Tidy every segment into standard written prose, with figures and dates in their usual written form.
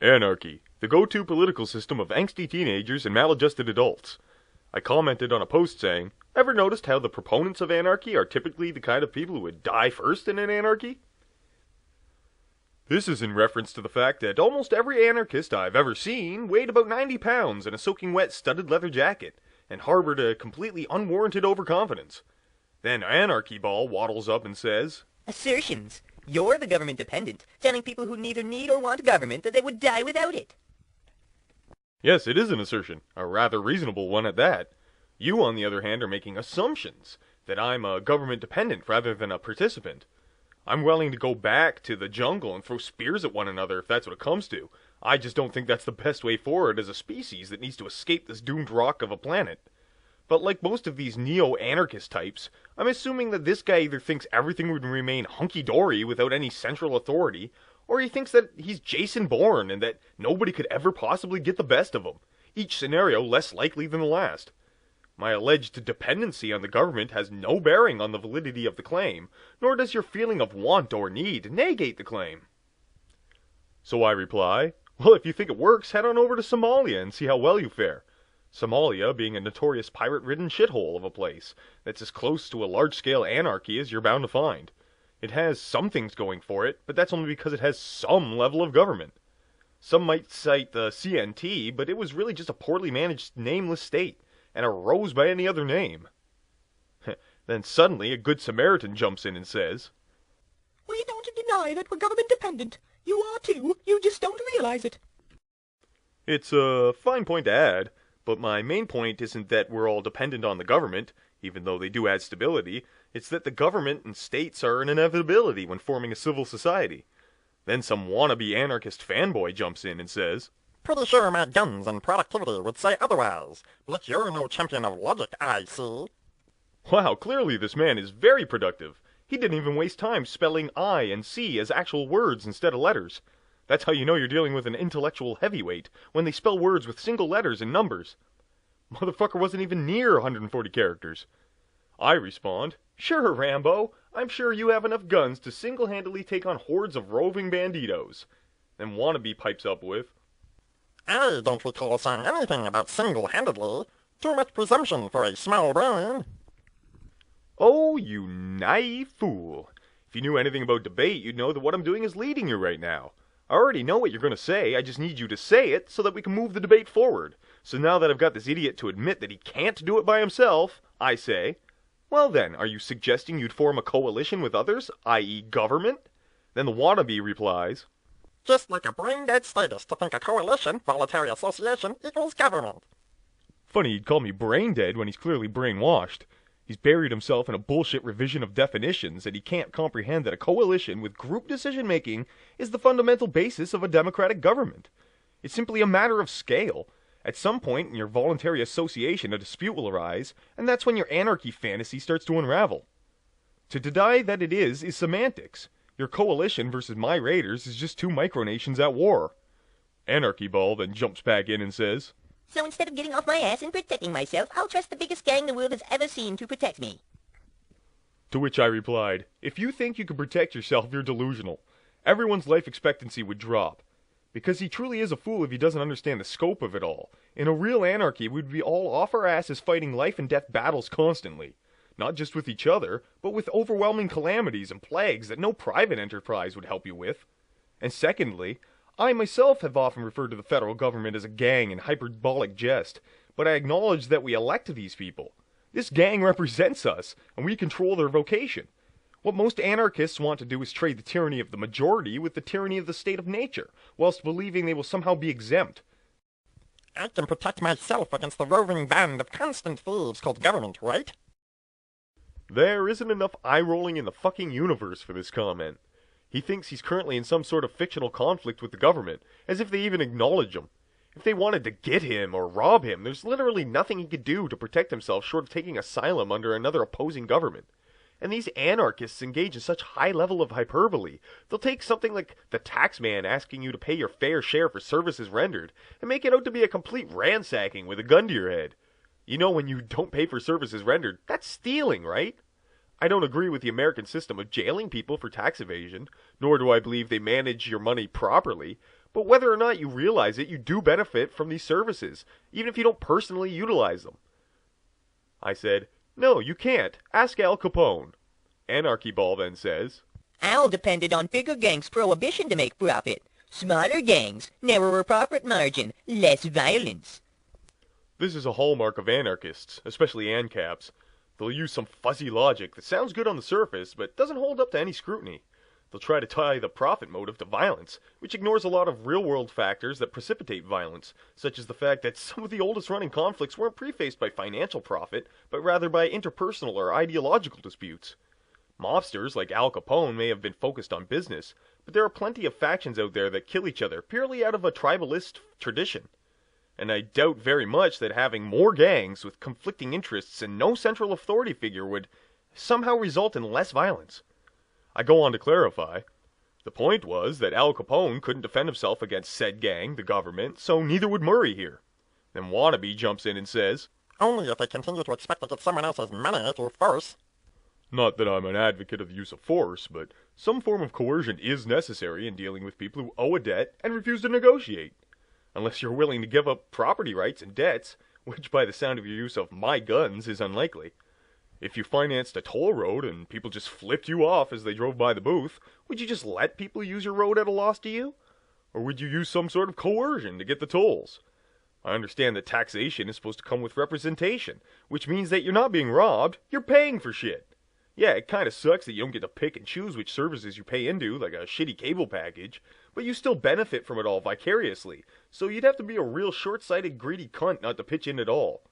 Anarchy, the go-to political system of angsty teenagers and maladjusted adults. I commented on a post saying, ever noticed how the proponents of anarchy are typically the kind of people who would die first in an anarchy? This is in reference to the fact that almost every anarchist I've ever seen weighed about 90 pounds in a soaking wet studded leather jacket, and harbored a completely unwarranted overconfidence. Then Anarchyball waddles up and says, Assertions. You're the government dependent, telling people who neither need or want government that they would die without it. Yes, it is an assertion, a rather reasonable one at that. You, on the other hand, are making assumptions that I'm a government dependent rather than a participant. I'm willing to go back to the jungle and throw spears at one another if that's what it comes to. I just don't think that's the best way forward as a species that needs to escape this doomed rock of a planet. But like most of these neo-anarchist types, I'm assuming that this guy either thinks everything would remain hunky-dory without any central authority, or he thinks that he's Jason Bourne and that nobody could ever possibly get the best of him, each scenario less likely than the last. My alleged dependency on the government has no bearing on the validity of the claim, nor does your feeling of want or need negate the claim. So I reply, well, if you think it works, head on over to Somalia and see how well you fare. Somalia being a notorious pirate-ridden shithole of a place that's as close to a large-scale anarchy as you're bound to find. It has some things going for it, but that's only because it has some level of government. Some might cite the CNT, but it was really just a poorly managed nameless state, and arose by any other name. Then suddenly a good Samaritan jumps in and says, We don't deny that we're government dependent. You are too, you just don't realize it. It's a fine point to add, but my main point isn't that we're all dependent on the government, even though they do add stability. It's that the government and states are an inevitability when forming a civil society. Then some wannabe anarchist fanboy jumps in and says, Pretty sure my guns and productivity would say otherwise, but you're no champion of logic, I see. Wow, clearly this man is very productive. He didn't even waste time spelling I and C as actual words instead of letters. That's how you know you're dealing with an intellectual heavyweight, when they spell words with single letters and numbers. Motherfucker wasn't even near 140 characters. I respond, sure, Rambo, I'm sure you have enough guns to single-handedly take on hordes of roving banditos. Then Wannabe pipes up with, I don't recall saying anything about single-handedly. Too much presumption for a small brain. Oh, you naive fool. If you knew anything about debate, you'd know that what I'm doing is leading you right now. I already know what you're going to say, I just need you to say it so that we can move the debate forward. So now that I've got this idiot to admit that he can't do it by himself, I say, well then, are you suggesting you'd form a coalition with others, i.e. government? Then the wannabe replies, Just like a brain-dead status to think a coalition, voluntary association, equals government. Funny he'd call me brain-dead when he's clearly brainwashed. He's buried himself in a bullshit revision of definitions, and he can't comprehend that a coalition with group decision-making is the fundamental basis of a democratic government. It's simply a matter of scale. At some point in your voluntary association, a dispute will arise, and that's when your anarchy fantasy starts to unravel. To deny that it is semantics. Your coalition versus my raiders is just two micronations at war. Anarchyball then jumps back in and says, So instead of getting off my ass and protecting myself, I'll trust the biggest gang the world has ever seen to protect me. To which I replied, if you think you can protect yourself, you're delusional. Everyone's life expectancy would drop. Because he truly is a fool if he doesn't understand the scope of it all. In a real anarchy, we'd be all off our asses fighting life and death battles constantly. Not just with each other, but with overwhelming calamities and plagues that no private enterprise would help you with. And secondly, I myself have often referred to the federal government as a gang in hyperbolic jest, but I acknowledge that we elect these people. This gang represents us, and we control their vocation. What most anarchists want to do is trade the tyranny of the majority with the tyranny of the state of nature, whilst believing they will somehow be exempt. I can protect myself against the roving band of constant thieves called government, right? There isn't enough eye-rolling in the fucking universe for this comment. He thinks he's currently in some sort of fictional conflict with the government, as if they even acknowledge him. If they wanted to get him or rob him, there's literally nothing he could do to protect himself short of taking asylum under another opposing government. And these anarchists engage in such high level of hyperbole. They'll take something like the taxman asking you to pay your fair share for services rendered, and make it out to be a complete ransacking with a gun to your head. You know, when you don't pay for services rendered, that's stealing, right? I don't agree with the American system of jailing people for tax evasion, nor do I believe they manage your money properly, but whether or not you realize it, you do benefit from these services, even if you don't personally utilize them. I said, no, you can't. Ask Al Capone. Anarchyball then says, Al depended on bigger gangs' prohibition to make profit. Smaller gangs, narrower profit margin, less violence. This is a hallmark of anarchists, especially Ancaps. They'll use some fuzzy logic that sounds good on the surface, but doesn't hold up to any scrutiny. They'll try to tie the profit motive to violence, which ignores a lot of real-world factors that precipitate violence, such as the fact that some of the oldest-running conflicts weren't prefaced by financial profit, but rather by interpersonal or ideological disputes. Mobsters like Al Capone may have been focused on business, but there are plenty of factions out there that kill each other purely out of a tribalist tradition. And I doubt very much that having more gangs with conflicting interests and no central authority figure would somehow result in less violence. I go on to clarify. The point was that Al Capone couldn't defend himself against said gang, the government, so neither would Murray here. Then Wannabe jumps in and says, Only if they continue to expect to get someone else's money through force. Not that I'm an advocate of the use of force, but some form of coercion is necessary in dealing with people who owe a debt and refuse to negotiate. Unless you're willing to give up property rights and debts, which by the sound of your use of my guns is unlikely. If you financed a toll road and people just flipped you off as they drove by the booth, would you just let people use your road at a loss to you? Or would you use some sort of coercion to get the tolls? I understand that taxation is supposed to come with representation, which means that you're not being robbed, you're paying for shit. Yeah, it kinda sucks that you don't get to pick and choose which services you pay into, like a shitty cable package, but you still benefit from it all vicariously, so you'd have to be a real short-sighted, greedy cunt not to pitch in at all.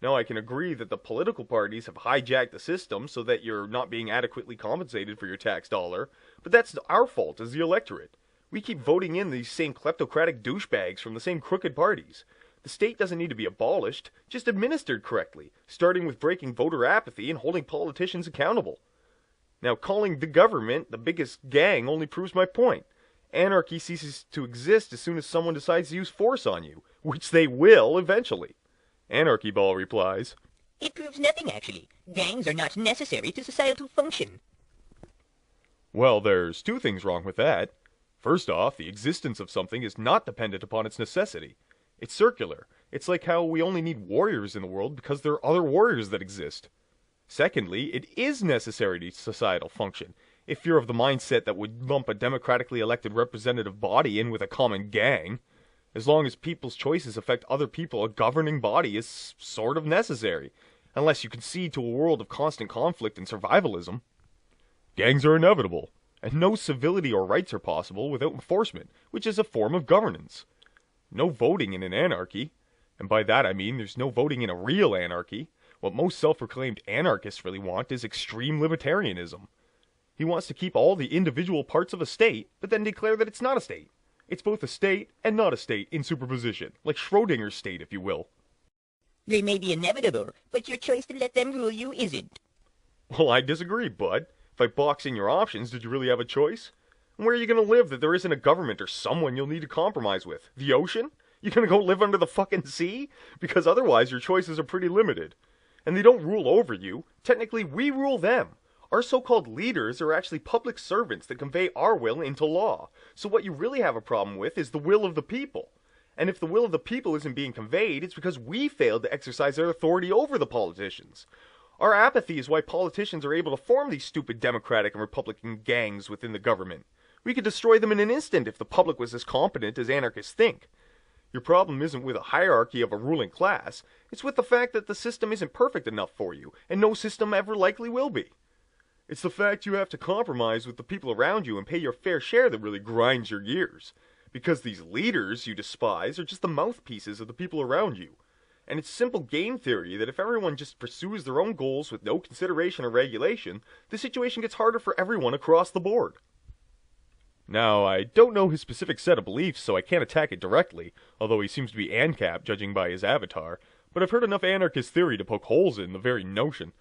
Now, I can agree that the political parties have hijacked the system so that you're not being adequately compensated for your tax dollar, but that's our fault as the electorate. We keep voting in these same kleptocratic douchebags from the same crooked parties. The state doesn't need to be abolished, just administered correctly, starting with breaking voter apathy and holding politicians accountable. Now, calling the government the biggest gang only proves my point. Anarchy ceases to exist as soon as someone decides to use force on you, which they will eventually. Anarchyball replies, It proves nothing, actually. Gangs are not necessary to societal function. Well, there's two things wrong with that. First off, the existence of something is not dependent upon its necessity. It's circular. It's like how we only need warriors in the world because there are other warriors that exist. Secondly, it is necessary to societal function. If you're of the mindset that would lump a democratically elected representative body in with a common gang, as long as people's choices affect other people, a governing body is sort of necessary, unless you concede to a world of constant conflict and survivalism. Gangs are inevitable, and no civility or rights are possible without enforcement, which is a form of governance. No voting in an anarchy, and by that I mean there's no voting in a real anarchy. What most self-proclaimed anarchists really want is extreme libertarianism. He wants to keep all the individual parts of a state, but then declare that it's not a state. It's both a state and not a state in superposition, like Schrodinger's state, if you will. They may be inevitable, but your choice to let them rule you isn't. Well, I disagree, bud. If I box in your options, did you really have a choice? And where are you going to live that there isn't a government or someone you'll need to compromise with? The ocean? You going to go live under the fucking sea? Because otherwise your choices are pretty limited. And they don't rule over you. Technically, we rule them. Our so-called leaders are actually public servants that convey our will into law. So what you really have a problem with is the will of the people. And if the will of the people isn't being conveyed, it's because we failed to exercise their authority over the politicians. Our apathy is why politicians are able to form these stupid Democratic and Republican gangs within the government. We could destroy them in an instant if the public was as competent as anarchists think. Your problem isn't with a hierarchy of a ruling class. It's with the fact that the system isn't perfect enough for you, and no system ever likely will be. It's the fact you have to compromise with the people around you and pay your fair share that really grinds your gears. Because these leaders you despise are just the mouthpieces of the people around you. And it's simple game theory that if everyone just pursues their own goals with no consideration or regulation, the situation gets harder for everyone across the board. Now, I don't know his specific set of beliefs, so I can't attack it directly, although he seems to be Ancap, judging by his avatar, but I've heard enough anarchist theory to poke holes in the very notion.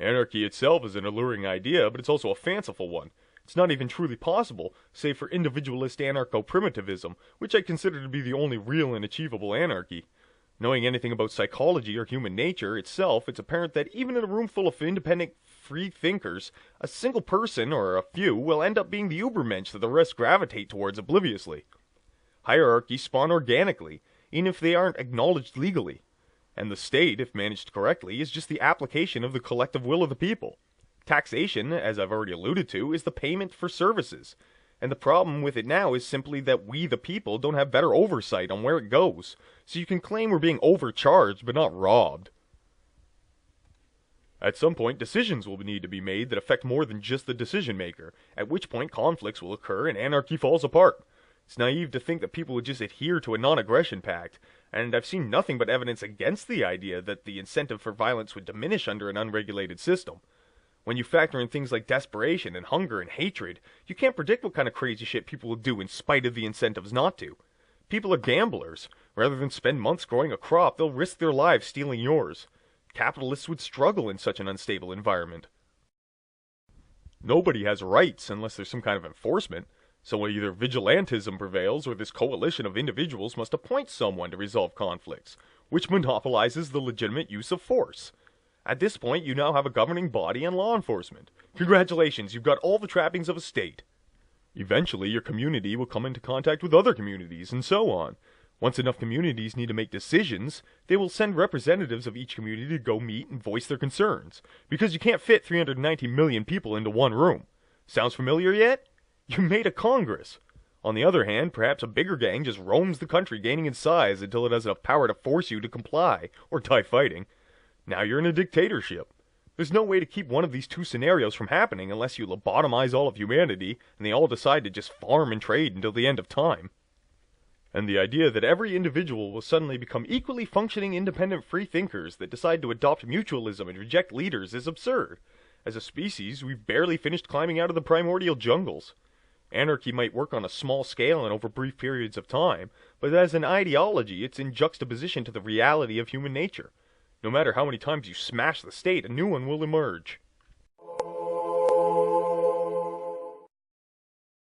Anarchy itself is an alluring idea, but it's also a fanciful one. It's not even truly possible, save for individualist anarcho-primitivism, which I consider to be the only real and achievable anarchy. Knowing anything about psychology or human nature itself, it's apparent that even in a room full of independent, free thinkers, a single person, or a few, will end up being the ubermensch that the rest gravitate towards obliviously. Hierarchies spawn organically, even if they aren't acknowledged legally. And the state, if managed correctly, is just the application of the collective will of the people. Taxation, as I've already alluded to, is the payment for services. And the problem with it now is simply that we, the people, don't have better oversight on where it goes. So you can claim we're being overcharged, but not robbed. At some point, decisions will need to be made that affect more than just the decision maker, at which point conflicts will occur and anarchy falls apart. It's naive to think that people would just adhere to a non-aggression pact, and I've seen nothing but evidence against the idea that the incentive for violence would diminish under an unregulated system. When you factor in things like desperation and hunger and hatred, you can't predict what kind of crazy shit people will do in spite of the incentives not to. People are gamblers. Rather than spend months growing a crop, they'll risk their lives stealing yours. Capitalists would struggle in such an unstable environment. Nobody has rights unless there's some kind of enforcement, so either vigilantism prevails or this coalition of individuals must appoint someone to resolve conflicts, which monopolizes the legitimate use of force. At this point, you now have a governing body and law enforcement. Congratulations, you've got all the trappings of a state. Eventually, your community will come into contact with other communities, and so on. Once enough communities need to make decisions, they will send representatives of each community to go meet and voice their concerns, because you can't fit 390 million people into one room. Sounds familiar yet? You made a Congress. On the other hand, perhaps a bigger gang just roams the country, gaining in size until it has enough power to force you to comply, or die fighting. Now you're in a dictatorship. There's no way to keep one of these two scenarios from happening unless you lobotomize all of humanity, and they all decide to just farm and trade until the end of time. And the idea that every individual will suddenly become equally functioning independent free thinkers that decide to adopt mutualism and reject leaders is absurd. As a species, we've barely finished climbing out of the primordial jungles. Anarchy might work on a small scale and over brief periods of time, but as an ideology, it's in juxtaposition to the reality of human nature. No matter how many times you smash the state, a new one will emerge.